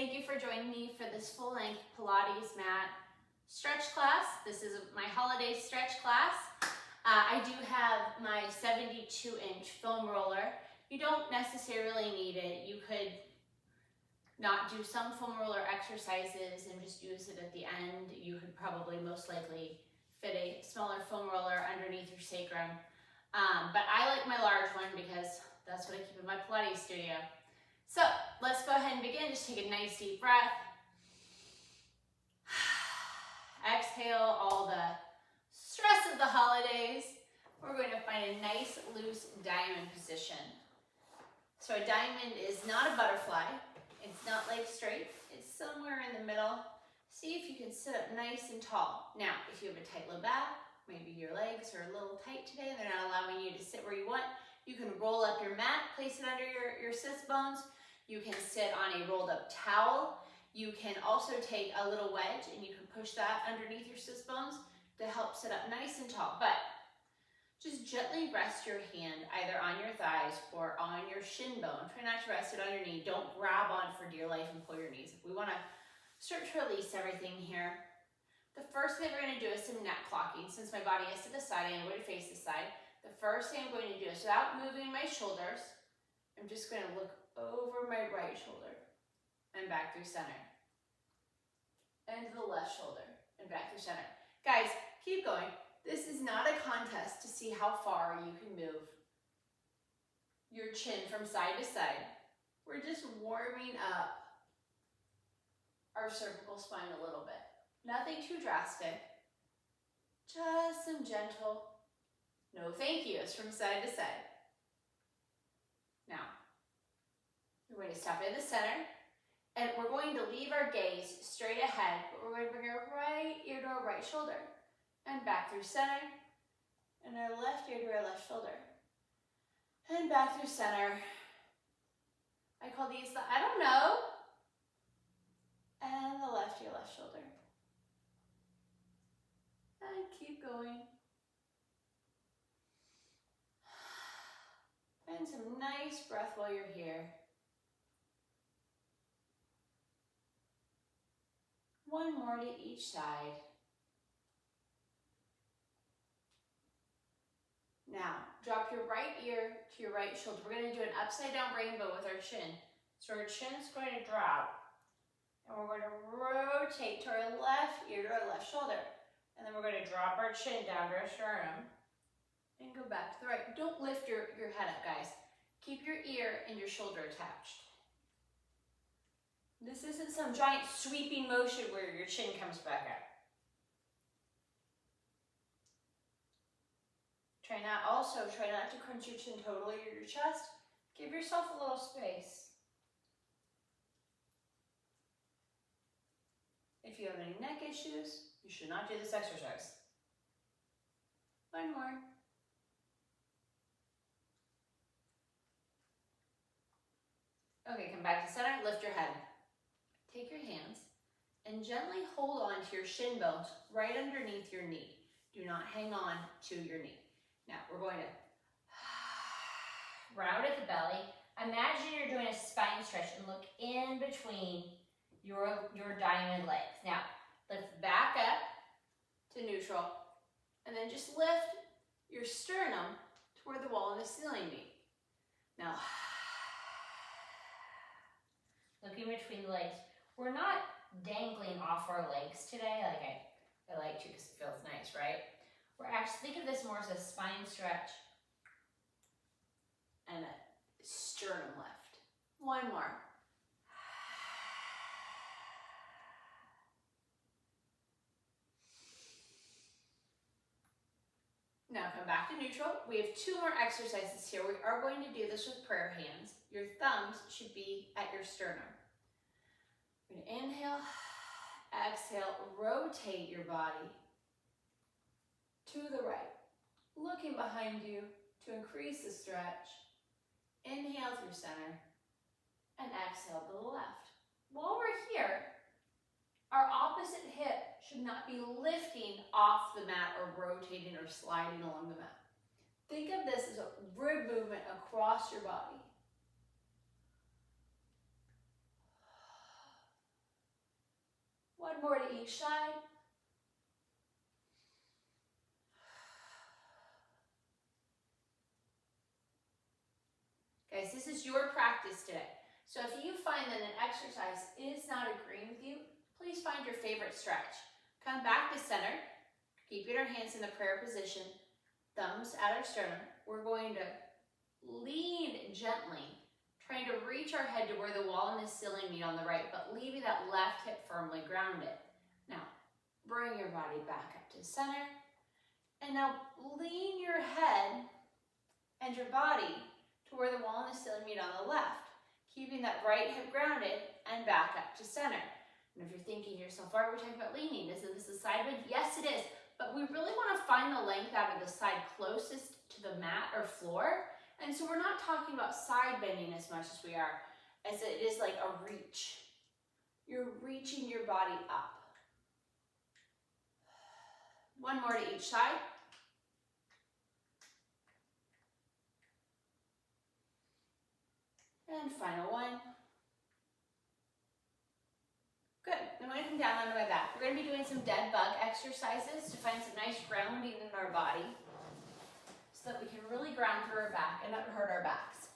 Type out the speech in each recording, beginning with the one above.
Thank you for joining me for this full-length Pilates mat stretch class. This is my holiday stretch class. I do have my 72-inch foam roller. You don't necessarily need it. You could not do some foam roller exercises and just use it at the end. You could probably most likely fit a smaller foam roller underneath your sacrum. But I like my large one because that's what I keep in my Pilates studio. So let's go ahead and begin. Just take a nice deep breath. Exhale all the stress of the holidays. We're going to find a nice loose diamond position. So a diamond is not a butterfly. It's not leg straight. It's somewhere in the middle. See if you can sit up nice and tall. Now, if you have a tight low back, maybe your legs are a little tight today and they're not allowing you to sit where you want, you can roll up your mat, place it under your sits bones. You can sit on a rolled up towel. You can also take a little wedge and you can push that underneath your sits bones to help sit up nice and tall. But just gently rest your hand either on your thighs or on your shin bone. Try not to rest it on your knee. Don't grab on for dear life and pull your knees. We want to start to release everything here. The first thing we're going to do is some neck clocking. Since my body is to the side, I'm going to face the side. The first thing I'm going to do is, without moving my shoulders, I'm just going to look over my right shoulder and back through center. And to the left shoulder and back through center. Guys, keep going. This is not a contest to see how far you can move your chin from side to side. We're just warming up our cervical spine a little bit. Nothing too drastic. Just some gentle, no thank yous from side to side. Now, we're going to stop in the center, and we're going to leave our gaze straight ahead, but we're going to bring our right ear to our right shoulder, and back through center, and our left ear to our left shoulder, and back through center. I call these the I don't know, and the left ear, left shoulder. And keep going. And some nice breath while you're here. One more to each side. Now, drop your right ear to your right shoulder. We're going to do an upside down rainbow with our chin. So our chin's going to drop. And we're going to rotate to our left ear to our left shoulder. And then we're going to drop our chin down to our sternum. And go back to the right. Don't lift your head up, guys. Keep your ear and your shoulder attached. This isn't some giant sweeping motion where your chin comes back up. Try not to crunch your chin totally or your chest. Give yourself a little space. If you have any neck issues, you should not do this exercise. One more. Okay, come back to center, lift your head. Take your hands and gently hold on to your shin bones right underneath your knee. Do not hang on to your knee. Now, we're going to round at the belly. Imagine you're doing a spine stretch and look in between your diamond legs. Now, lift back up to neutral and then just lift your sternum toward the wall and the ceiling meet. Now, looking between the legs. We're not dangling off our legs today, like I like to because it feels nice, right? We're actually, think of this more as a spine stretch and a sternum lift. One more. Now come back to neutral. We have two more exercises here. We are going to do this with prayer hands. Your thumbs should be at your sternum. We're going to inhale, exhale, rotate your body to the right, looking behind you to increase the stretch. Inhale through center and exhale to the left. While we're here, our opposite hip should not be lifting off the mat or rotating or sliding along the mat. Think of this as a rib movement across your body. One more to each side. Guys, this is your practice today. So if you find that an exercise is not agreeing with you, please find your favorite stretch. Come back to center, keeping our hands in the prayer position, thumbs at our sternum. We're going to lean gently, trying to reach our head to where the wall and the ceiling meet on the right, but leaving that left hip firmly grounded. Now, bring your body back up to center, and now lean your head and your body to where the wall and the ceiling meet on the left, keeping that right hip grounded and back up to center. And if you're thinking to yourself, why are we talking about leaning? Isn't this a side bend? Yes, it is. But we really want to find the length out of the side closest to the mat or floor. And so we're not talking about side bending as much as we are, as it is like a reach. You're reaching your body up. One more to each side. And final one. Good. I'm going to come down onto my back. We're going to be doing some dead bug exercises to find some nice grounding in our body so that we can really ground through our back and not hurt our backs.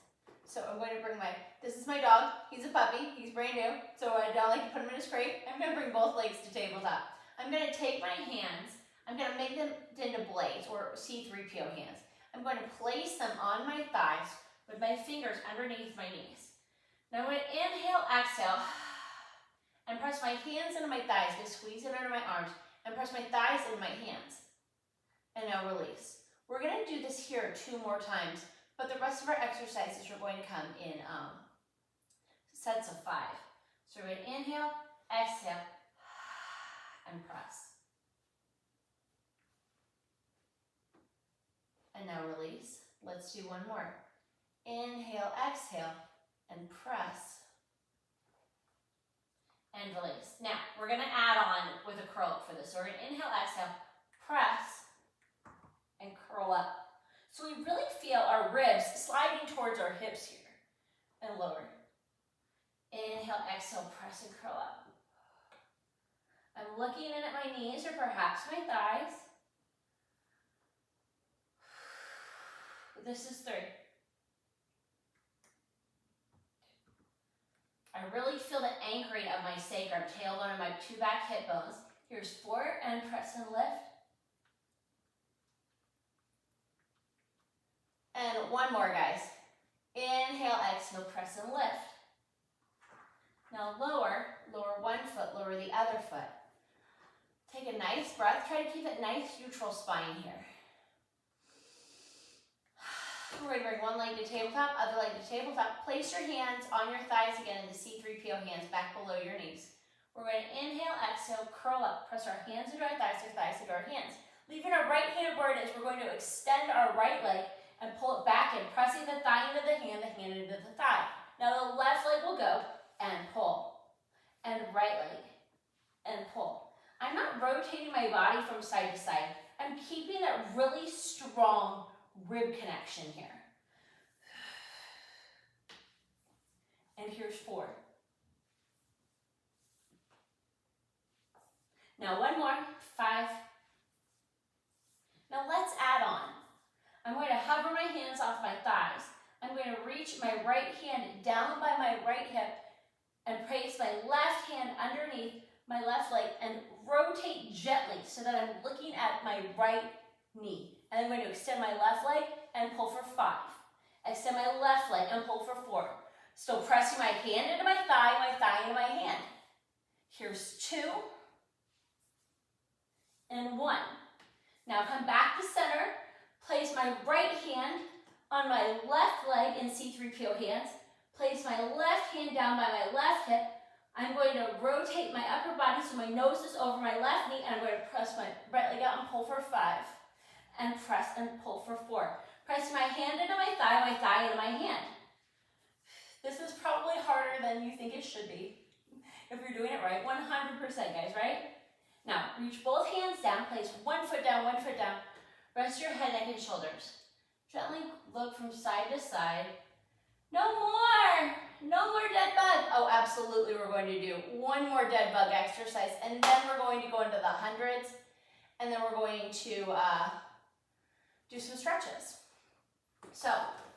So I'm going to bring this is my dog. He's a puppy. He's brand new. So I don't like to put him in his crate. I'm going to bring both legs to tabletop. I'm going to take my hands. I'm going to make them into blades or C3PO hands. I'm going to place them on my thighs with my fingers underneath my knees. Now I'm going to inhale, exhale, and press my hands into my thighs. Just squeeze it under my arms and press my thighs into my hands. And now release. We're going to do this here 2 more times, but the rest of our exercises are going to come in sets of 5. So we're going to inhale, exhale, and press. And now release. Let's do one more. Inhale, exhale, and press. And release. Now, we're going to add on with a curl up for this. So we're going to inhale, exhale, press, and curl up. So we really feel our ribs sliding towards our hips here. And lower. Inhale, exhale, press, and curl up. I'm looking in at my knees or perhaps my thighs. This is 3. I really feel the anchoring of my sacrum, tailbone, and my 2 back hip bones. Here's 4, and press and lift. And one more, guys. Inhale, exhale, press and lift. Now lower one foot, lower the other foot. Take a nice breath. Try to keep it nice, neutral spine here. We're going to bring one leg to tabletop, other leg to tabletop. Place your hands on your thighs again in the C3PO hands back below your knees. We're going to inhale, exhale, curl up. Press our hands into our thighs into our hands. Leaving our right hand where it is, we're going to extend our right leg and pull it back in, pressing the thigh into the hand into the thigh. Now the left leg will go and pull. And right leg and pull. I'm not rotating my body from side to side. I'm keeping that really strong rib connection here. And here's 4. Now one more, 5. Now let's add on. I'm going to hover my hands off my thighs. I'm going to reach my right hand down by my right hip and place my left hand underneath my left leg and rotate gently so that I'm looking at my right knee. And I'm going to extend my left leg and pull for 5. Extend my left leg and pull for 4. Still pressing my hand into my thigh into my hand. Here's 2 and 1. Now come back to center. Place my right hand on my left leg in C3PO hands. Place my left hand down by my left hip. I'm going to rotate my upper body so my nose is over my left knee, and I'm going to press my right leg out and pull for 5. And press and pull for 4. Press my hand into my thigh into my hand. This is probably harder than you think it should be if you're doing it right. 100%, guys, right? Now, reach both hands down. Place one foot down, one foot down. Rest your head, neck, and shoulders. Gently look from side to side No more. No more dead bug. Oh, absolutely, we're going to do one more dead bug exercise, and then we're going to go into the hundreds, and then we're going to do some stretches. So,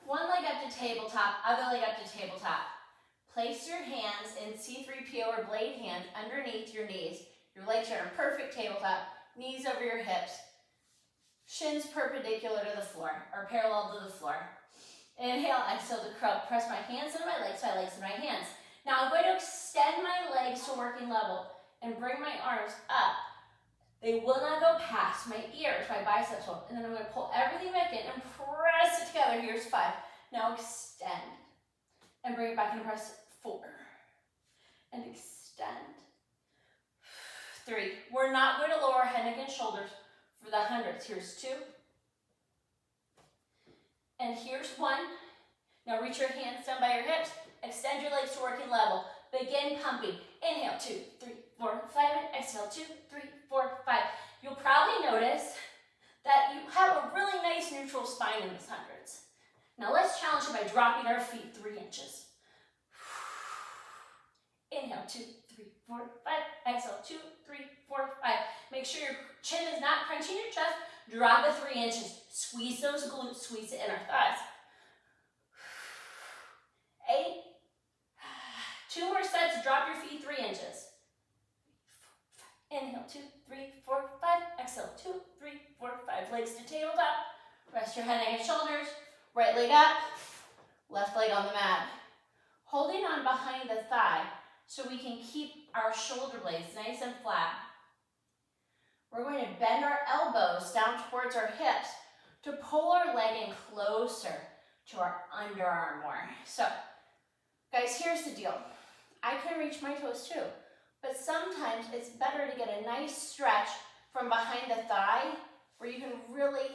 one leg up to tabletop, other leg up to tabletop. Place your hands in C3PO or blade hands underneath your knees. Your legs are in a perfect tabletop, knees over your hips, shins perpendicular to the floor, or parallel to the floor. Inhale, exhale to curl. Press my hands into my legs in my hands. Now I'm going to extend my legs to working level and bring my arms up. They will not go past my ears, my biceps will. And then I'm going to pull everything back in and press it together. Here's 5. Now extend. And bring it back and press 4. And extend. 3. We're not going to lower head, neck, and shoulders for the hundreds. Here's 2. And here's 1. Now reach your hands down by your hips. Extend your legs to working level. Begin pumping. Inhale, 2, 3, 4, 5. And exhale, 2, 3, 4, 5. You'll probably notice that you have a really nice neutral spine in this hundreds. Now let's challenge it by dropping our feet 3 inches. Inhale, 2, 3, 4, 5. Exhale, 2, 3, 4, 5. Make sure your chin is not crunching your chest. Drop it 3 inches. Squeeze those glutes, squeeze the inner thighs. 8. 2 more sets, drop your feet 3 inches. Inhale, 2, 3, 4, 5. Exhale, 2, 3, 4, 5. Legs to tabletop. Rest your head, neck, and shoulders. Right leg up, left leg on the mat. Holding on behind the thigh so we can keep our shoulder blades nice and flat. We're going to bend our elbows down towards our hips to pull our leg in closer to our underarm more. So, guys, here's the deal. I can reach my toes too, but sometimes it's better to get a nice stretch from behind the thigh where you can really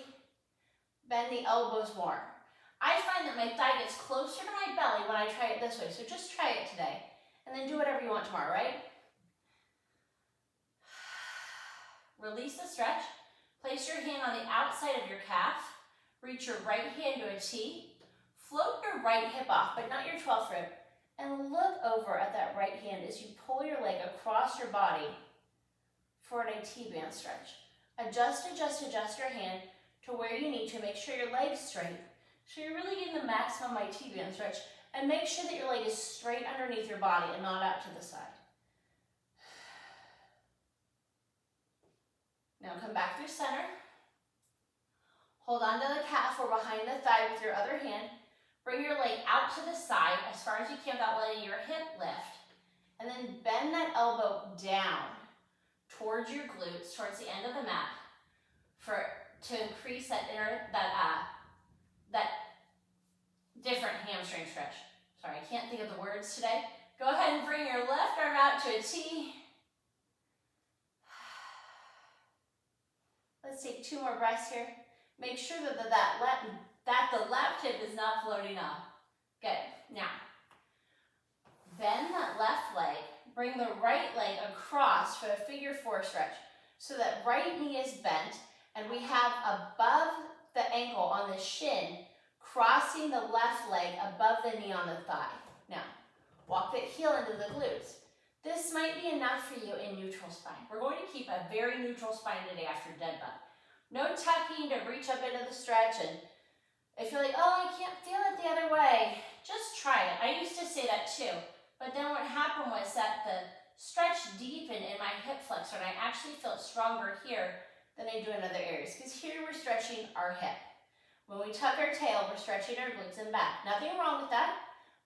bend the elbows more. I find that my thigh gets closer to my belly when I try it this way, so just try it today, and then do whatever you want tomorrow, right? Release the stretch. Place your hand on the outside of your calf. Reach your right hand to a T. Float your right hip off, but not your 12th rib. And look over at that right hand as you pull your leg across your body for an IT band stretch. Adjust, adjust, adjust your hand to where you need to. Make sure your leg's straight. So you're really getting the maximum IT band stretch. And make sure that your leg is straight underneath your body and not out to the side. Now come back through center. Hold on to the calf or behind the thigh with your other hand. Bring your leg out to the side as far as you can without letting your hip lift. And then bend that elbow down towards your glutes, towards the end of the mat, to increase that different hamstring stretch. Sorry, I can't think of the words today. Go ahead and bring your left arm out to a T. Let's take 2 more breaths here. Make sure that the left hip is not floating off. Good. Now, bend that left leg. Bring the right leg across for a figure 4 stretch. So that right knee is bent, and we have above the ankle on the shin, crossing the left leg above the knee on the thigh. Now, walk that heel into the glutes. This might be enough for you in neutral spine. We're going to keep a very neutral spine today after dead bug. No tucking to reach up into the stretch, and if you're like, oh, I can't feel it the other way, just try it. I used to say that too, but then what happened was that the stretch deepened in my hip flexor, and I actually felt stronger here than I do in other areas, because here we're stretching our hip. When we tuck our tail, we're stretching our glutes and back. Nothing wrong with that,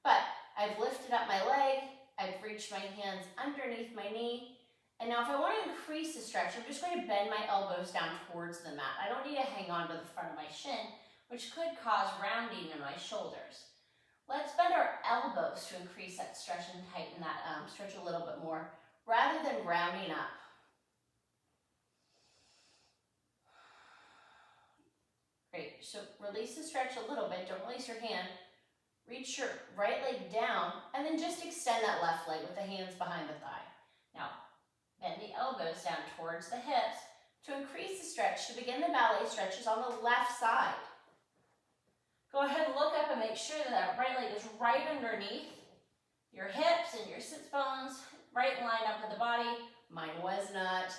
but I've lifted up my leg, I've reached my hands underneath my knee, and now if I want to increase the stretch, I'm just going to bend my elbows down towards the mat. I don't need to hang on to the front of my shin, which could cause rounding in my shoulders. Let's bend our elbows to increase that stretch and tighten that stretch a little bit more, rather than rounding up. Great, so release the stretch a little bit, don't release your hand. Reach your right leg down, and then just extend that left leg with the hands behind the thigh. Now, bend the elbows down towards the hips to increase the stretch to begin the ballet stretches on the left side. Go ahead and look up and make sure that that right leg is right underneath your hips and your sits bones, right in line up with the body. Mine was not.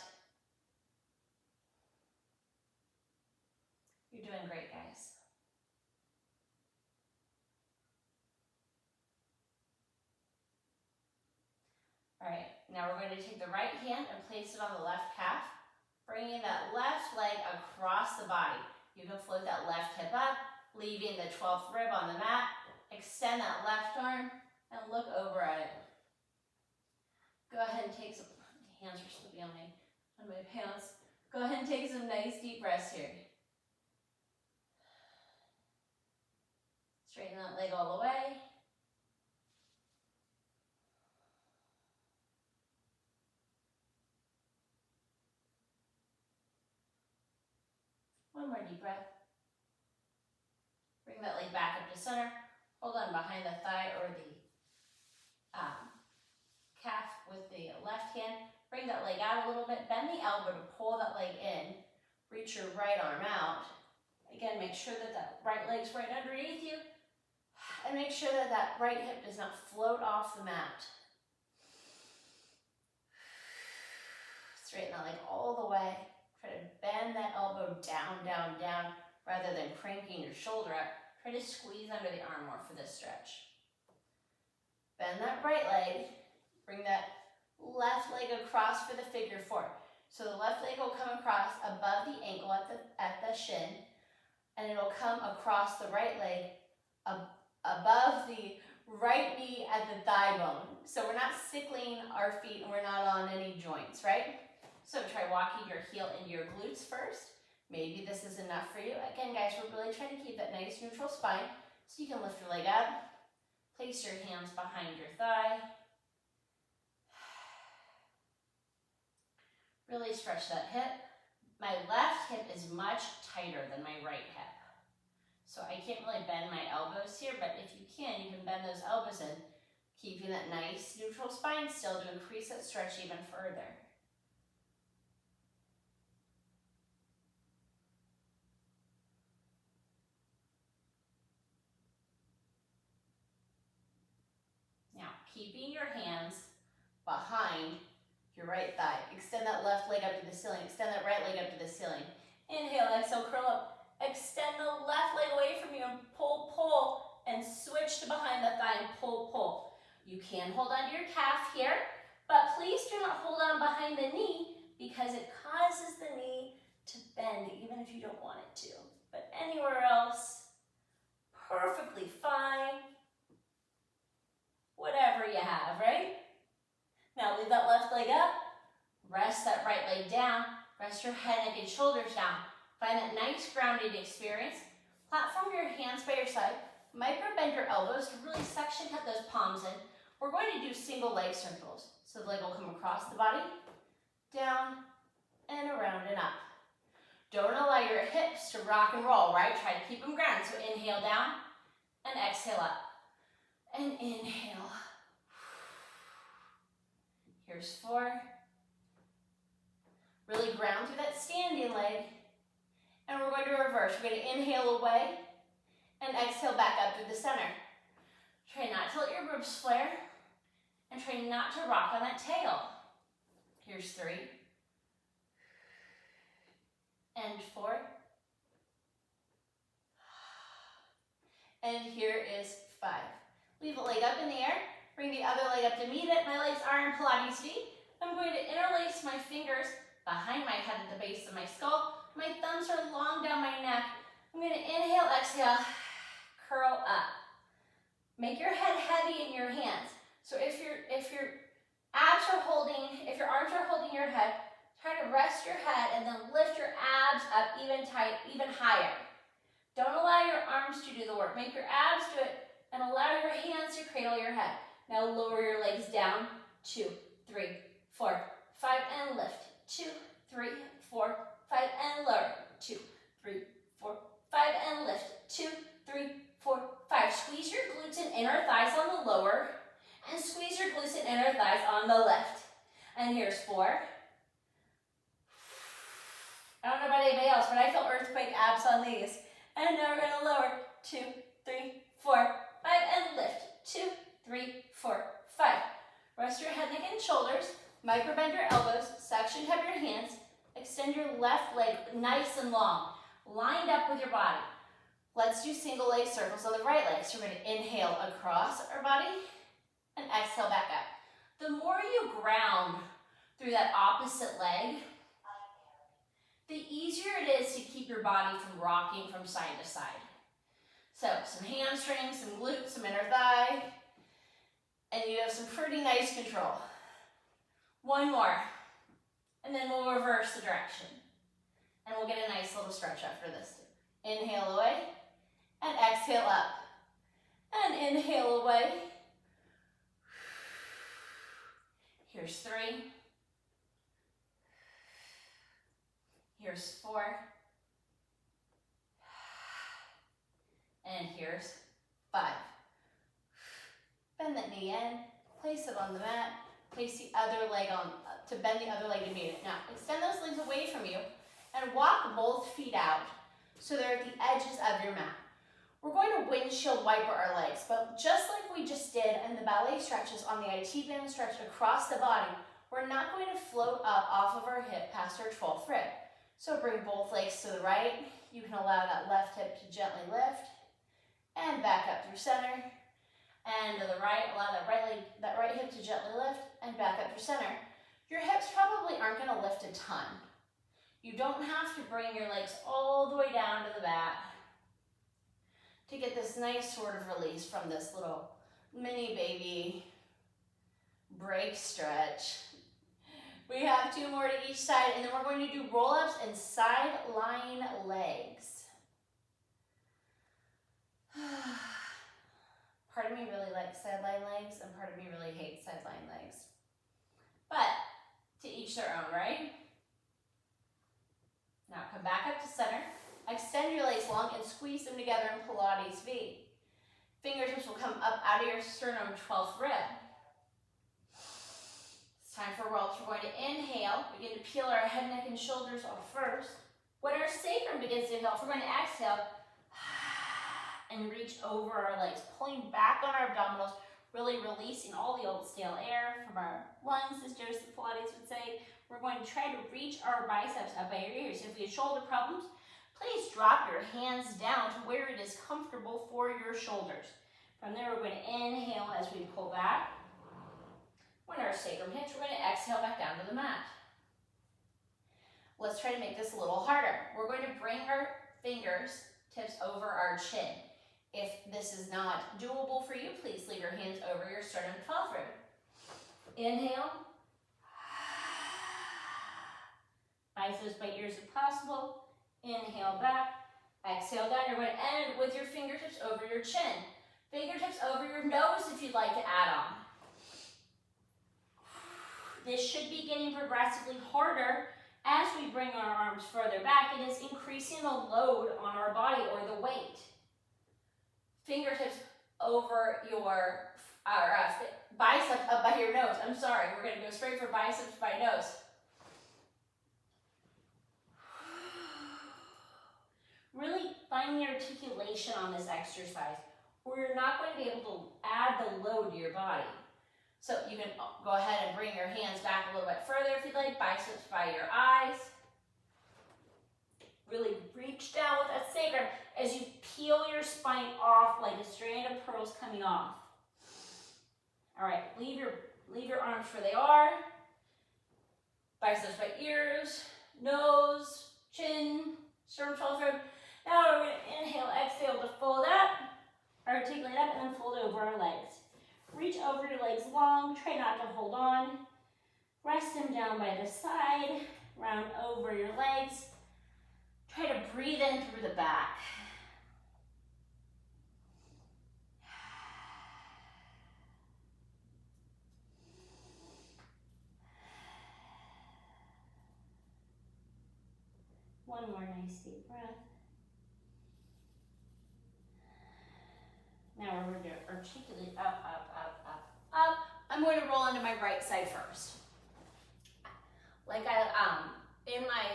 You're doing great, guys. All right, now we're going to take the right hand and place it on the left calf, bringing that left leg across the body. You can float that left hip up, leaving the 12th rib on the mat. Extend that left arm and look over at it. Go ahead and take some, my hands are slipping on my pants. Go ahead and take some nice deep breaths here. Straighten that leg all the way. One more deep breath. Bring that leg back up to center. Hold on behind the thigh or the calf with the left hand. Bring that leg out a little bit. Bend the elbow to pull that leg in. Reach your right arm out. Again, make sure that that right leg's right underneath you. And make sure that that right hip does not float off the mat. Straighten that leg all the way. Try to bend that elbow down, down, down, rather than cranking your shoulder up. Try to squeeze under the arm more for this stretch. Bend that right leg. Bring that left leg across for the figure four. So the left leg will come across above the ankle at the shin, and it'll come across the right leg above the right knee at the thigh bone. So we're not sickling our feet and we're not on any joints, right? So try walking your heel into your glutes first. Maybe this is enough for you. Again, guys, we're really trying to keep that nice neutral spine so you can lift your leg up. Place your hands behind your thigh. Really stretch that hip. My left hip is much tighter than my right hip. So I can't really bend my elbows here, but if you can bend those elbows in, keeping that nice neutral spine still to increase that stretch even further. Now, keeping your hands behind your right thigh. Extend that left leg up to the ceiling. Extend that right leg up to the ceiling. Inhale, exhale, curl up. Extend the left leg away from you and pull, pull, and switch to behind the thigh and pull, pull. You can hold on to your calf here, but please do not hold on behind the knee because it causes the knee to bend even if you don't want it to. But anywhere else, perfectly fine. Whatever you have, right? Now leave that left leg up, rest that right leg down, rest your head, neck, and shoulders down. Find that nice grounding experience. Platform your hands by your side. Micro bend your elbows to really suction cut those palms in. We're going to do single leg circles. So the leg will come across the body, down, and around and up. Don't allow your hips to rock and roll, right? Try to keep them grounded. So inhale down, and exhale up. And inhale. Here's 4. Really ground through that standing leg. And we're going to reverse. We're going to inhale away and exhale back up through the center. Try not to let your ribs flare and try not to rock on that tail. Here's 3. And 4. And here is 5. Leave the leg up in the air. Bring the other leg up to meet it. My legs are in Pilates feet. I'm going to interlace my fingers behind my head at the base of my skull. My thumbs are long down my neck. I'm going to inhale, exhale, curl up. Make your head heavy in your hands. So if your arms are holding your head, try to rest your head and then lift your abs up even higher. Don't allow your arms to do the work. Make your abs do it and allow your hands to cradle your head. Now lower your legs down. 2, 3, 4, 5, and lift. 2, 3, 4, 5, and lower. 2, 3, 4, 5, and lift. 2, 3, 4, 5. Squeeze your glutes and inner thighs on the lower, and squeeze your glutes and inner thighs on the left. And here's 4. I don't know about anybody else, but I feel earthquake abs on these. And now we're going to lower. 2, 3, 4, 5, and lift. 2, 3, 4, 5. Rest your head, neck, and shoulders. Micro bend your elbows. Section have your hands. Extend your left leg nice and long, lined up with your body. Let's do single leg circles on the right leg. So we're going to inhale across our body and exhale back up. The more you ground through that opposite leg, the easier it is to keep your body from rocking from side to side. So some hamstrings, some glutes, some inner thigh, and you have some pretty nice control. One more, and then we'll reverse the direction. And we'll get a nice little stretch after this too. Inhale away, and exhale up. And inhale away. Here's 3. Here's 4. And here's 5. Bend that knee in, place it on the mat, place the other leg on, to bend the other leg to meet it. Now, extend those legs away from you and walk both feet out so they're at the edges of your mat. We're going to windshield wiper our legs, but just like we just did in the ballet stretches on the IT band stretch across the body, we're not going to float up off of our hip past our 12th rib. So bring both legs to the right. You can allow that left hip to gently lift and back up through center. And to the right, allow that right hip to gently lift and back up through center. Your hips probably aren't going to lift a ton. You don't have to bring your legs all the way down to the mat to get this nice sort of release from this little mini baby break stretch. We have 2 more to each side, and then we're going to do roll-ups and sideline legs. Part of me really likes sideline legs, and part of me really hates sideline legs. But to each their own, right? Now come back up to center. Extend your legs long and squeeze them together in Pilates V. Fingertips will come up out of your sternum 12th rib. It's time for roll-ups. We're going to inhale, begin to peel our head, neck, and shoulders off first. When our sacrum begins to inhale, we're going to exhale and reach over our legs, pulling back on our abdominals, really releasing all the old stale air from our lungs, as Joseph Pilates would say. We're going to try to reach our biceps up by your ears. If you have shoulder problems, please drop your hands down to where it is comfortable for your shoulders. From there, we're going to inhale as we pull back. When our sacrum hits, we're going to exhale back down to the mat. Let's try to make this a little harder. We're going to bring our fingers tips over our chin. If this is not doable for you, please leave your hands over your sternum 12th rib. Inhale. Biceps by ears if possible. Inhale back. Exhale down. You're going to end with your fingertips over your chin. Fingertips over your nose if you'd like to add on. This should be getting progressively harder as we bring our arms further back. It is increasing the load on our body or the weight. Fingertips over your biceps up by your nose. I'm sorry, we're going to go straight for biceps by nose. Really find the articulation on this exercise, or you're not going to be able to add the load to your body. So you can go ahead and bring your hands back a little bit further if you'd like, biceps by your eyes. Really reach down with that sacrum as you peel your spine off like a strand of pearls coming off. All right, leave your arms where they are. Biceps by ears, nose, chin, sternum, 12th rib. Now we're going to inhale, exhale to fold up, articulate up, and then fold over our legs. Reach over your legs long, try not to hold on. Rest them down by the side, round over your legs. Try to breathe in through the back. One more nice deep breath. Now we're going to articulate up, up, up, up, up. I'm going to roll onto my right side first. Like in my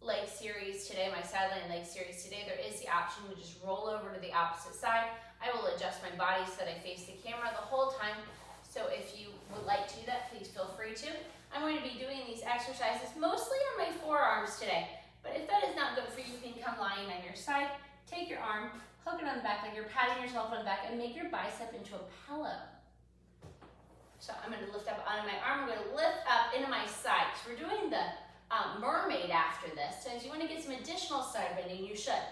leg series today, my sideline leg series today, there is the option to just roll over to the opposite side. I will adjust my body so that I face the camera the whole time. So if you would like to do that, please feel free to. I'm going to be doing these exercises mostly on my forearms today. But if that is not good for you, you can come lying on your side, take your arm, hook it on the back like you're patting yourself on the back, and make your bicep into a pillow. So I'm going to lift up onto my arm. I'm going to lift up into my side. So we're doing the mermaid after this. So if you want to get some additional side bending, you should.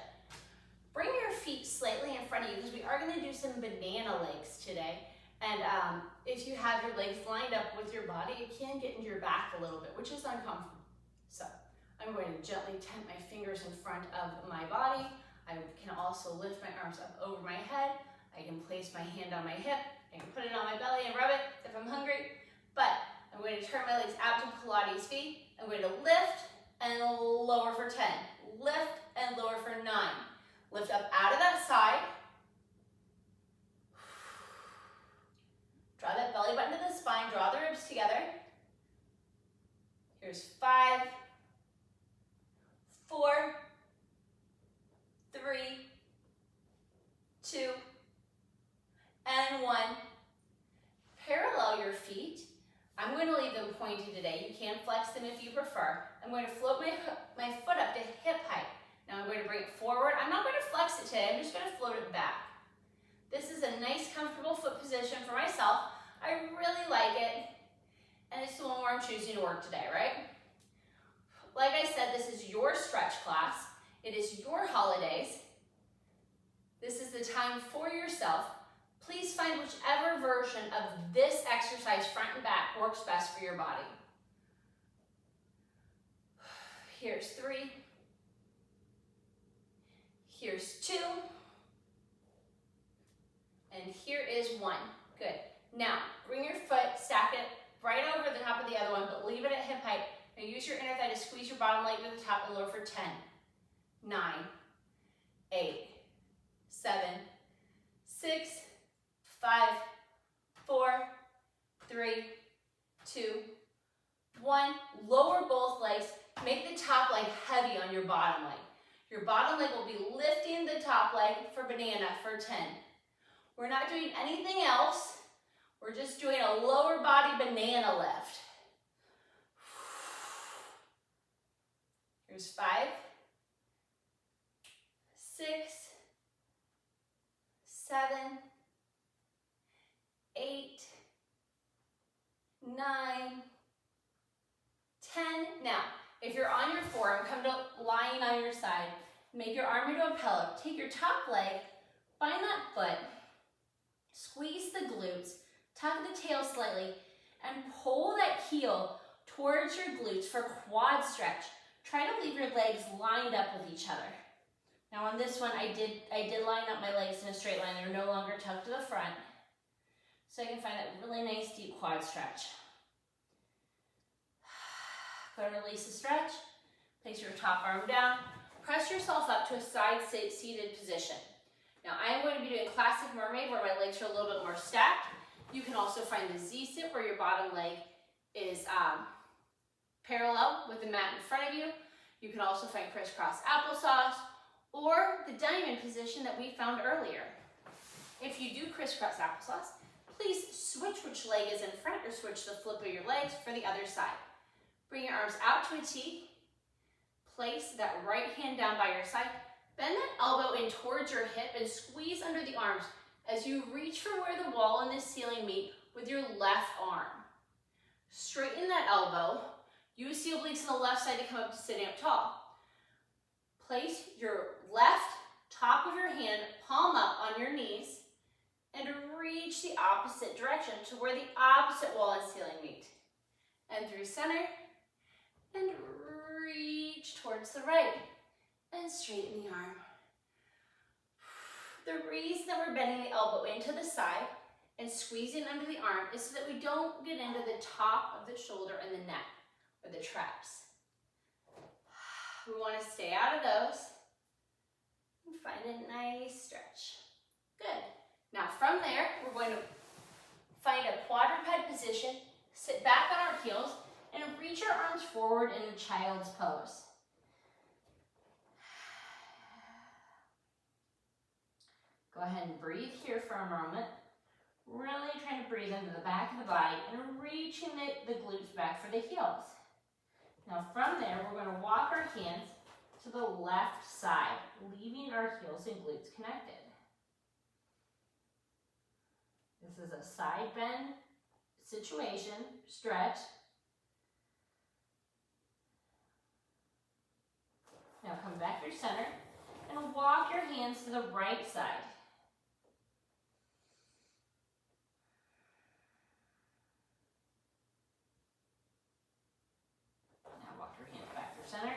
Bring your feet slightly in front of you because we are going to do some banana legs today. And if you have your legs lined up with your body, it can get into your back a little bit, which is uncomfortable. So I'm going to gently tent my fingers in front of my body. I can also lift my arms up over my head. I can place my hand on my hip. I can put it on my belly and rub it if I'm hungry. But I'm going to turn my legs out to Pilates feet. I'm going to lift and lower for 10. Lift and lower for 9. Lift up out of that side. Draw that belly button to the spine. Draw the ribs together. Here's 5, 4, 3, 2, and 1. Parallel your feet. I'm going to leave them pointed today. You can flex them if you prefer. I'm going to float my foot up to hip height. Now I'm going to bring it forward. I'm not going to flex it today. I'm just going to float it back. This is a nice, comfortable foot position for myself. I really like it. And it's the one where I'm choosing to work today, right? Like I said, this is your stretch class. It is your holidays. This is the time for yourself. Please find whichever version of this exercise, front and back, works best for your body. Here's 3. Here's 2. And here is 1. Good. Now, bring your foot, stack it right over the top of the other one, but leave it at hip height. Now use your inner thigh to squeeze your bottom leg to the top and lower for 10, 9, 8, 7, 6, 5, 4, 3, 2, 1. Lower both legs. Make the top leg heavy on your bottom leg. Your bottom leg will be lifting the top leg for banana for 10. We're not doing anything else. We're just doing a lower body banana lift. Here's 5, 6, 7, 8, 9, 10. Now, if you're on your forearm, come to lying on your side. Make your arm into a pillow. Take your top leg, find that foot, squeeze the glutes, tuck the tail slightly, and pull that heel towards your glutes for quad stretch. Try to leave your legs lined up with each other. Now on this one, I did line up my legs in a straight line. They're no longer tucked to the front. So I can find that really nice deep quad stretch. Go to release the stretch. Place your top arm down. Press yourself up to a side seated position. Now I am going to be doing classic mermaid where my legs are a little bit more stacked. You can also find the Z-sit where your bottom leg is parallel with the mat in front of you. You can also find crisscross applesauce or the diamond position that we found earlier. If you do crisscross applesauce, please switch which leg is in front or switch the flip of your legs for the other side. Bring your arms out to a T. Place that right hand down by your side. Bend that elbow in towards your hip and squeeze under the arms as you reach for where the wall and the ceiling meet with your left arm. Straighten that elbow. Use the obliques on the left side to come up to sitting up tall. Place your left top of your hand, palm up on your knees, and reach the opposite direction to where the opposite wall and ceiling meet. And through center, and reach towards the right, and straighten the arm. The reason that we're bending the elbow into the side and squeezing under the arm is so that we don't get into the top of the shoulder and the neck, or the traps. We want to stay out of those and find a nice stretch. Good. Now from there, we're going to find a quadruped position, sit back on our heels, and reach our arms forward in a child's pose. Go ahead and breathe here for a moment. Really trying to breathe into the back of the body and reaching the glutes back for the heels. Now from there, we're going to walk our hands to the left side, leaving our heels and glutes connected. This is a side bend situation, stretch. Now come back through center and walk your hands to the right side. Now walk your hands back through center.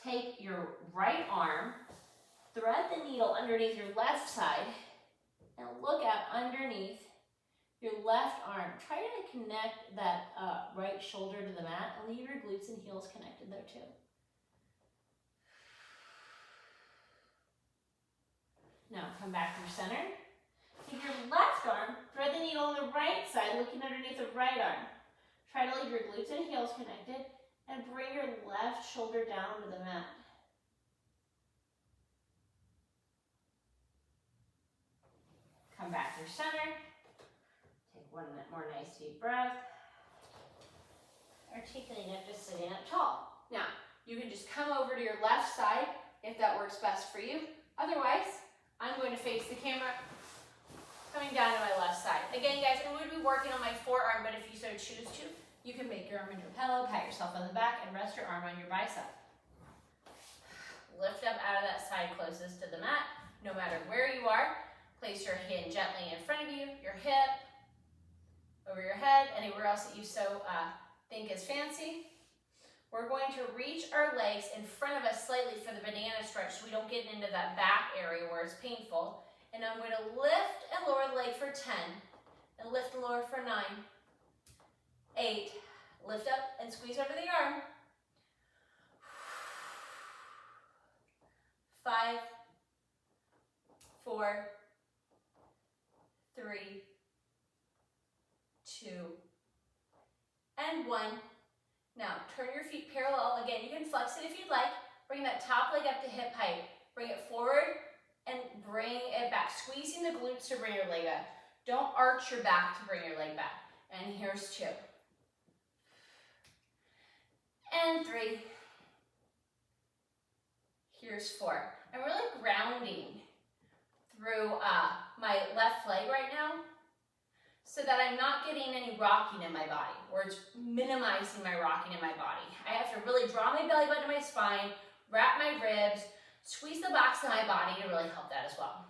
Take your right arm, thread the needle underneath your left side, and look out underneath your left arm. Try to connect that right shoulder to the mat and leave your glutes and heels connected there too. Now come back through center. Take your left arm, thread the needle on the right side, looking underneath the right arm. Try to leave your glutes and heels connected and bring your left shoulder down to the mat. Come back through center. Take one more nice deep breath. Articulating up, just sitting up tall. Now, you can just come over to your left side if that works best for you. Otherwise, I'm going to face the camera, coming down to my left side. Again, guys, I'm going to be working on my forearm, but if you so choose to, you can make your arm into a pillow, pat yourself on the back, and rest your arm on your bicep. Lift up out of that side closest to the mat, no matter where you are. Place your hand gently in front of you, your hip, over your head, anywhere else that you so think is fancy. We're going to reach our legs in front of us slightly for the banana stretch so we don't get into that back area where it's painful. And I'm going to lift and lower the leg for 10, and lift and lower for 9, 8, lift up and squeeze over the arm, 5, 4, 3, 2, and 1. Now, turn your feet parallel. Again, you can flex it if you'd like. Bring that top leg up to hip height. Bring it forward and bring it back. Squeezing the glutes to bring your leg up. Don't arch your back to bring your leg back. And here's 2. And 3. Here's 4. I'm really grounding through my left leg right now, so that I'm not getting any rocking in my body, or it's minimizing my rocking in my body. I have to really draw my belly button to my spine, wrap my ribs, squeeze the backs of my body to really help that as well.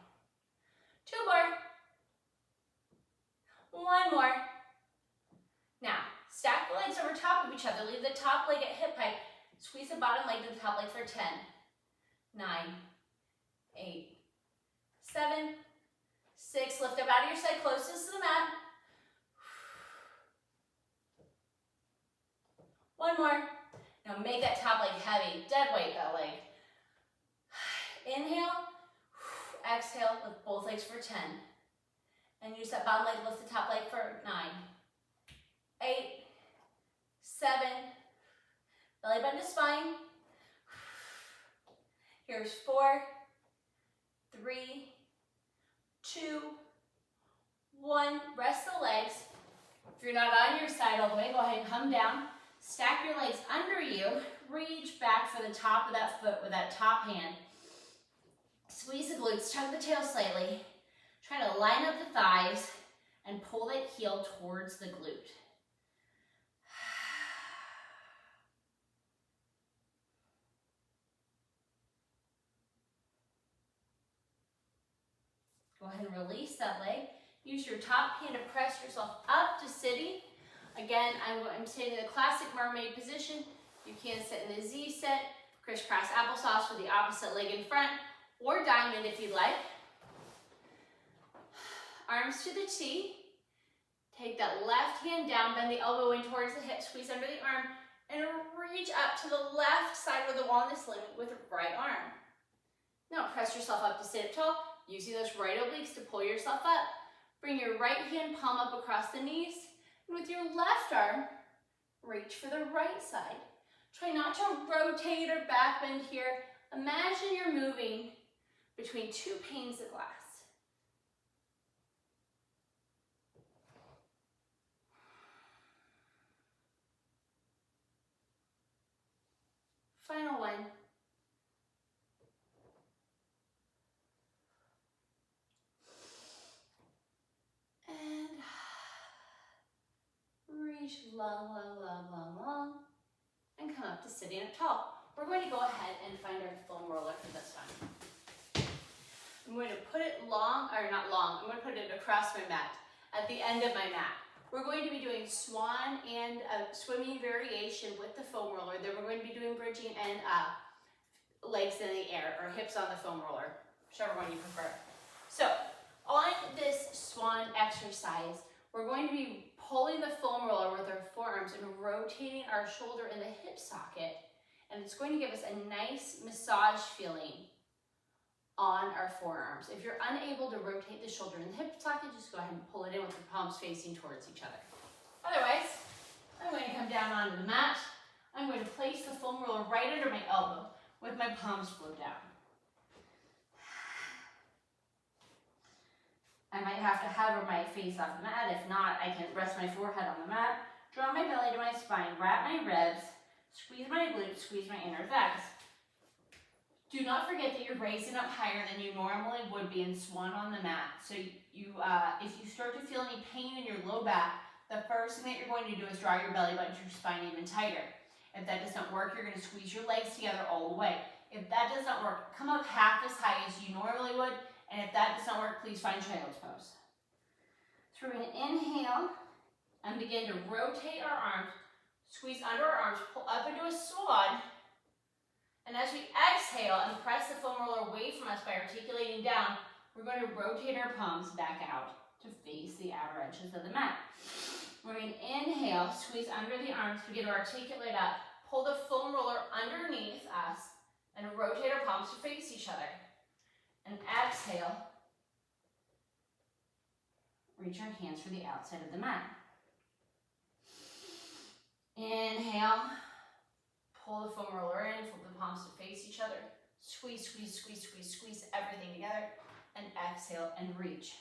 2 more. 1 more. Now, stack the legs over top of each other. Leave the top leg at hip height. Squeeze the bottom leg to the top leg for 10, 9, 8, 7, 6. Lift up out of your side closest to the mat. 1 more. Now make that top leg heavy, dead weight that leg. Inhale, exhale, lift both legs for 10. And use that bottom leg, lift the top leg for 9, 8, 7, belly button to spine. Here's 4, 3, 2, 1. Rest the legs. If you're not on your side all the way, go ahead and come down. Stack your legs under you. Reach back for the top of that foot with that top hand. Squeeze the glutes, tug the tail slightly. Try to line up the thighs and pull that heel towards the glute. Go ahead and release that leg. Use your top hand to press yourself up to sitting. Again, I'm sitting in the classic mermaid position. You can sit in the Z sit, crisscross applesauce with the opposite leg in front, or diamond if you'd like. Arms to the T. Take that left hand down, bend the elbow in towards the hip, squeeze under the arm, and reach up to the left side of the wellness limit with the right arm. Now press yourself up to sit up tall, using those right obliques to pull yourself up. Bring your right hand palm up across the knees, and with your left arm, reach for the right side. Try not to rotate or back bend here. Imagine you're moving between 2 panes of glass. Final one. And reach long, long, long, long, long. And come up to sitting up tall. We're going to go ahead and find our foam roller for this one. I'm going to put it long, or not long, I'm going to put it across my mat, at the end of my mat. We're going to be doing swan and a swimming variation with the foam roller. Then we're going to be doing bridging and legs in the air, or hips on the foam roller, whichever one you prefer. So, on this swan exercise, we're going to be pulling the foam roller with our forearms and rotating our shoulder in the hip socket, and it's going to give us a nice massage feeling on our forearms. If you're unable to rotate the shoulder in the hip socket, just go ahead and pull it in with your palms facing towards each other. Otherwise, I'm going to come down onto the mat. I'm going to place the foam roller right under my elbow with my palms flow down. I might have to hover my face off the mat. If not, I can rest my forehead on the mat, draw my belly to my spine, wrap my ribs, squeeze my glutes, squeeze my inner thighs. Do not forget that you're raising up higher than you normally would be in swan on the mat. So if you start to feel any pain in your low back, the first thing that you're going to do is draw your belly button to your spine even tighter. If that doesn't work, you're going to squeeze your legs together all the way. If that does not work, come up half as high as you normally would. And if that does not work, please find child's pose. So we're going to inhale and begin to rotate our arms, squeeze under our arms, pull up into a swan. And as we exhale and press the foam roller away from us by articulating down, we're going to rotate our palms back out to face the outer edges of the mat. We're going to inhale, squeeze under the arms, begin to articulate up, pull the foam roller underneath us, and rotate our palms to face each other. And exhale, reach our hands for the outside of the mat. Inhale, pull the foam roller in, flip the palms to face each other. Squeeze, squeeze, squeeze, squeeze, squeeze everything together. And exhale and reach.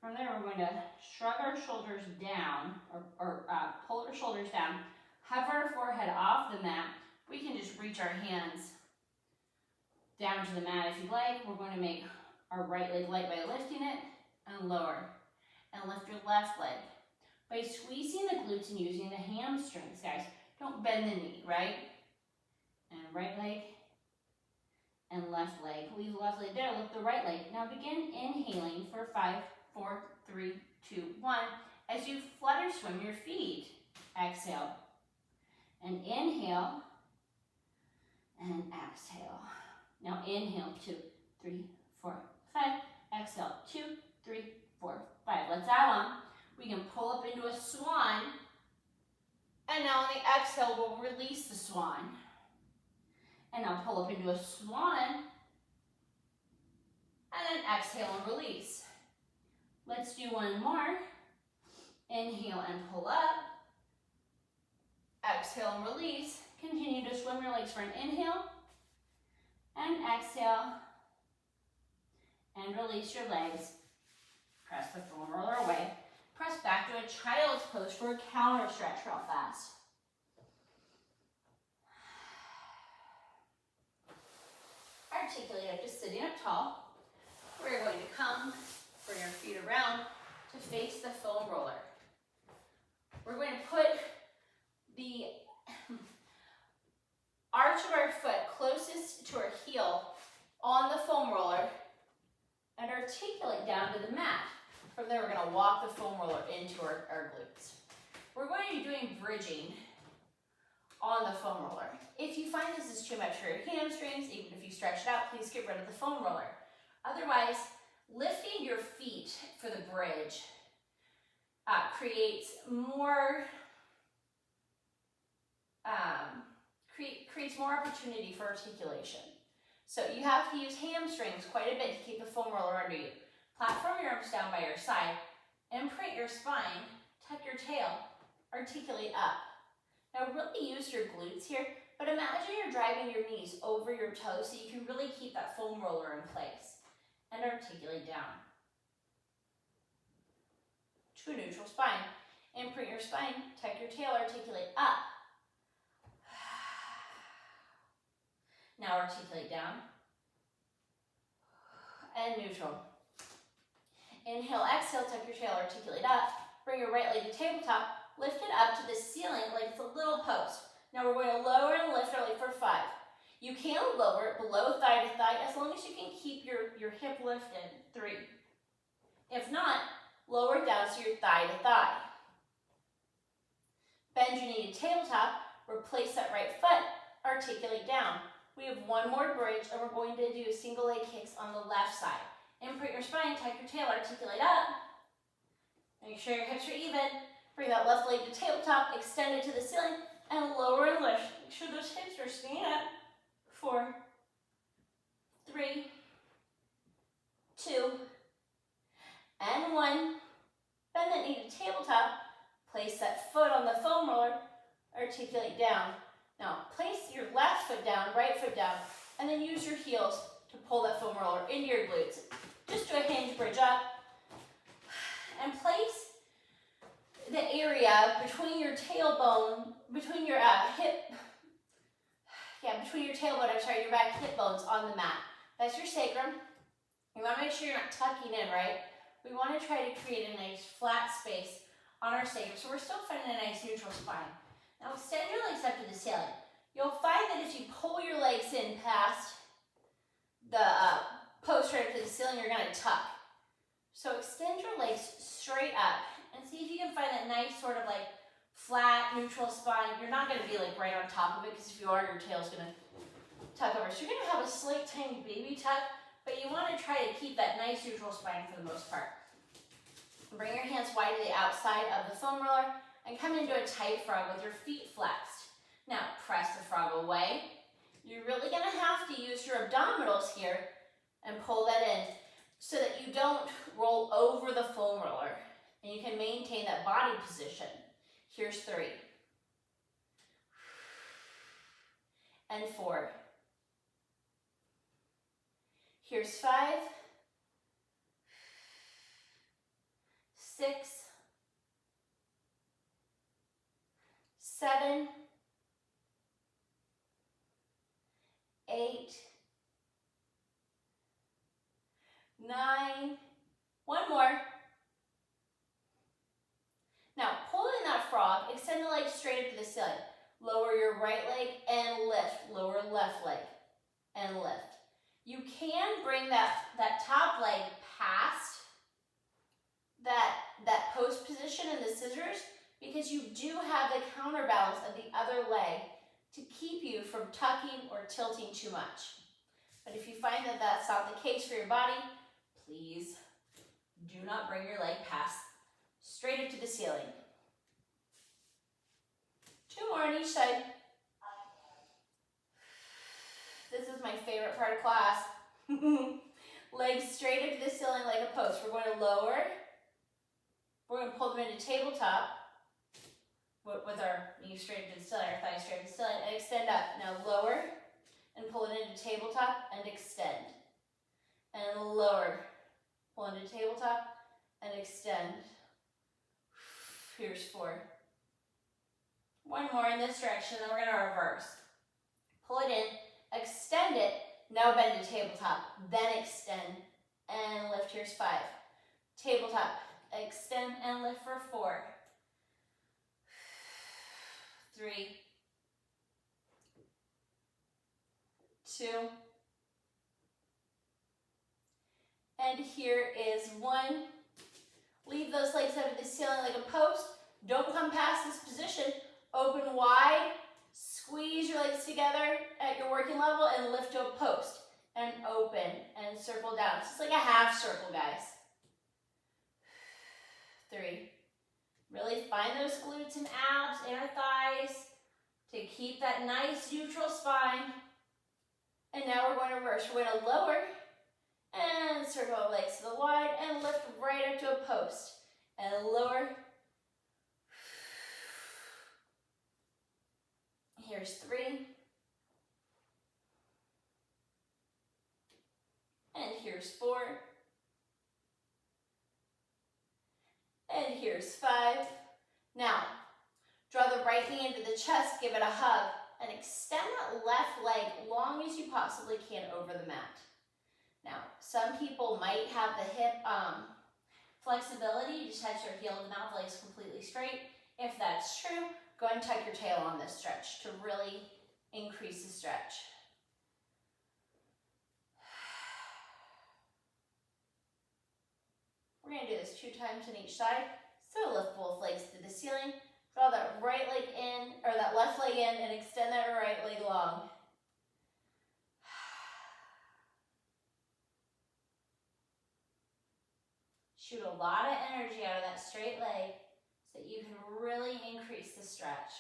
From there, we're going to shrug our shoulders down, or pull our shoulders down, hover our forehead off the mat. We can just reach our hands down to the mat if you'd like. We're going to make our right leg light by lifting it and lower. And lift your left leg. By squeezing the glutes and using the hamstrings, guys, don't bend the knee, right? And right leg and left leg. Leave the left leg there, lift the right leg. Now begin inhaling for 5, 4, 3, 2, 1. As you flutter swim your feet, exhale. And inhale and exhale. Now inhale, 2, 3, 4, 5. Exhale, 2, 3, 4, 5. Let's add on. We can pull up into a swan. And now on the exhale, we'll release the swan. And now pull up into a swan. And then exhale and release. Let's do one more. Inhale and pull up. Exhale and release. Continue to swim your legs for an inhale. And exhale. And release your legs. Press the foam roller away. Press back to a child's pose for a counter stretch real fast. Articulate up to sitting up tall. We're going to come, bring our feet around to face the foam roller. We're going to put the arch of our foot closest to our heel on the foam roller and articulate down to the mat. From there, we're going to walk the foam roller into our glutes. We're going to be doing bridging on the foam roller. If you find this is too much for your hamstrings, even if you stretch it out, please get rid of the foam roller. Otherwise, lifting your feet for the bridge creates more opportunity for articulation. So you have to use hamstrings quite a bit to keep the foam roller under you. Platform your arms down by your side, imprint your spine, tuck your tail, articulate up. Now really use your glutes here, but imagine you're driving your knees over your toes so you can really keep that foam roller in place. And articulate down to a neutral spine. Imprint your spine, tuck your tail, articulate up. Now articulate down and neutral. Inhale, exhale, tuck your tail, articulate up. Bring your right leg to tabletop, lift it up to the ceiling like it's a little post. Now we're going to lower and lift our leg for 5. You can lower it below thigh to thigh as long as you can keep your hip lifted. 3. If not, lower it down so you're thigh to thigh. Bend your knee to tabletop, replace that right foot, articulate down. We have one more bridge and we're going to do single leg kicks on the left side. Imprint your spine, tuck your tail, articulate up. Make sure your hips are even. Bring that left leg to tabletop, extend it to the ceiling, and lower and lift. Make sure those hips are staying up. 4, 3, 2, and 1. Bend that knee to tabletop. Place that foot on the foam roller. Articulate down. Now, place your left foot down, right foot down, and then use your heels to pull that foam roller into your glutes. Just do a hinge bridge up. And place the area between your tailbone, between your between your tailbone, your back hip bones on the mat. That's your sacrum. You want to make sure you're not tucking in, right? We want to try to create a nice flat space on our sacrum, so we're still finding a nice neutral spine. Now extend your legs up to the ceiling. You'll find that if you pull your legs in past the post right up to the ceiling, you're going to tuck. So extend your legs straight up and see if you can find that nice sort of like flat, neutral spine. You're not going to be like right on top of it because if you are, your tail's going to tuck over. So you're going to have a slight tiny baby tuck, but you want to try to keep that nice neutral spine for the most part. Bring your hands wide to the outside of the foam roller and come into a tight frog with your feet flexed. Now press the frog away. You're really going to have to use your abdominals here and pull that in so that you don't roll over the foam roller and you can maintain that body position. Here's 3. And 4. Here's 5. 6. 7. 8. 9. One more. Now, pull in that frog, extend the leg straight up to the ceiling. Lower your right leg and lift. Lower left leg and lift. You can bring that top leg past that post position in the scissors because you do have the counterbalance of the other leg to keep you from tucking or tilting too much. But if you find that that's not the case for your body, please do not bring your leg past, straight up to the ceiling. 2 more on each side. This is my favorite part of class. Legs straight up to the ceiling like a post. We're going to lower. We're going to pull them into tabletop with our knees straight up to the ceiling, our thighs straight up to the ceiling, and extend up. Now lower and pull it into tabletop and extend. And lower. Pull into tabletop and extend. Here's 4. One more in this direction, then we're going to reverse. Pull it in, extend it, now bend to tabletop, then extend and lift. Here's 5. Tabletop, extend and lift for 4. 3. 2. And here is 1. Leave those legs up to the ceiling like a post. Don't come past this position. Open wide. Squeeze your legs together at your working level and lift to a post. And open and circle down. It's just like a half circle, guys. 3. Really find those glutes and abs, inner thighs to keep that nice neutral spine. And now we're going to reverse. We're going to lower and circle our legs to the wide and lift right up to a post. And lower. Here's 3. Here's 4. And here's 5. Now, draw the right knee into the chest, give it a hug, and extend that left leg long as you possibly can over the mat. Now, some people might have the hip flexibility. You just touch your heel to the mat, legs completely straight. If that's true, go ahead and tuck your tail on this stretch to really increase the stretch. We're going to do this 2 times on each side. So lift both legs to the ceiling. Draw that right leg in, or that left leg in, and extend that right leg long. Shoot a lot of energy out of that straight leg so that you can really increase the stretch.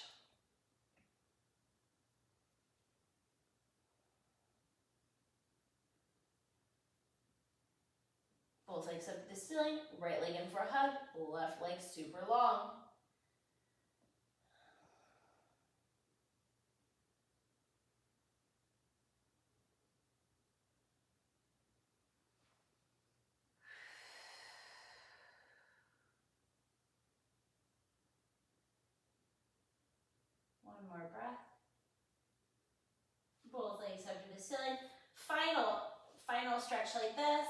Both legs up to the ceiling, right leg in for a hug, left leg super long. One more breath. Both legs up to the ceiling. Final stretch like this.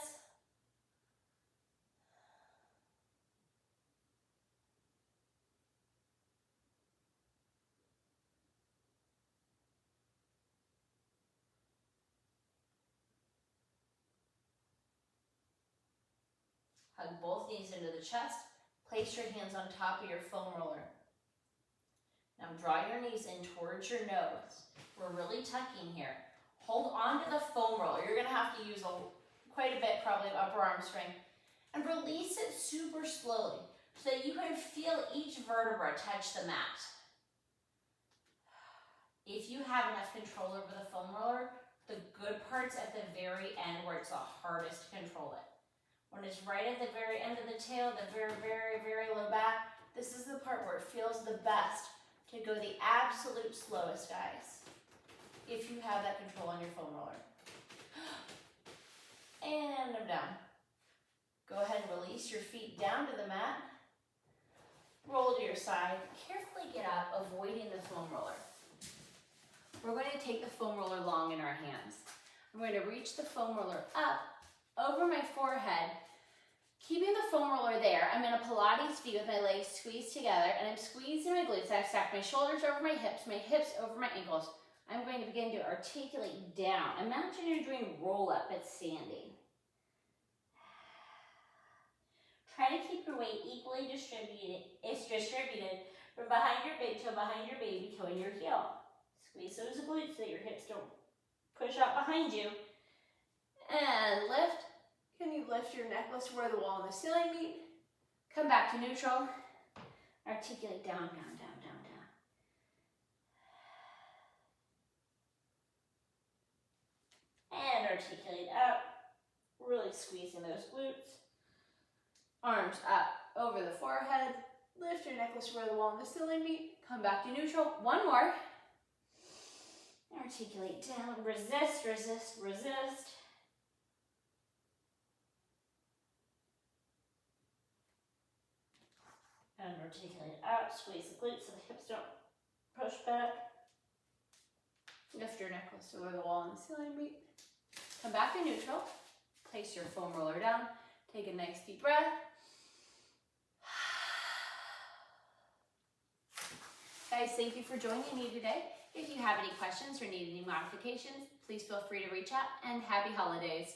Hug both knees into the chest. Place your hands on top of your foam roller. Now draw your knees in towards your nose. We're really tucking here. Hold on to the foam roller. You're going to have to use quite a bit probably of upper arm strength. And release it super slowly so that you can feel each vertebra touch the mat. If you have enough control over the foam roller, the good part's at the very end where it's the hardest to control it. When it's right at the very end of the tail, the very, very, very low back, this is the part where it feels the best to go the absolute slowest, guys, if you have that control on your foam roller. And I'm done. Go ahead and release your feet down to the mat. Roll to your side. Carefully get up, avoiding the foam roller. We're going to take the foam roller long in our hands. I'm going to reach the foam roller up over my forehead, keeping the foam roller there. I'm in a Pilates V with my legs squeezed together, and I'm squeezing my glutes. I've stacked my shoulders over my hips over my ankles. I'm going to begin to articulate down. Imagine you're doing roll-up but standing. Try to keep your weight equally distributed. It's distributed from behind your big toe, behind your baby toe, and your heel. Squeeze those glutes so that your hips don't push out behind you. And lift. Can you lift your necklace where the wall and the ceiling meet? Come back to neutral. Articulate down, down, down, down, down. And articulate up. Really squeezing those glutes. Arms up over the forehead. Lift your necklace where the wall and the ceiling meet. Come back to neutral. One more. Articulate down. Resist, resist, resist. And articulate out, squeeze the glutes so the hips don't push back. Lift your necklace over the wall and the ceiling meet. Come back to neutral. Place your foam roller down. Take a nice deep breath. Guys, thank you for joining me today. If you have any questions or need any modifications, please feel free to reach out, and happy holidays.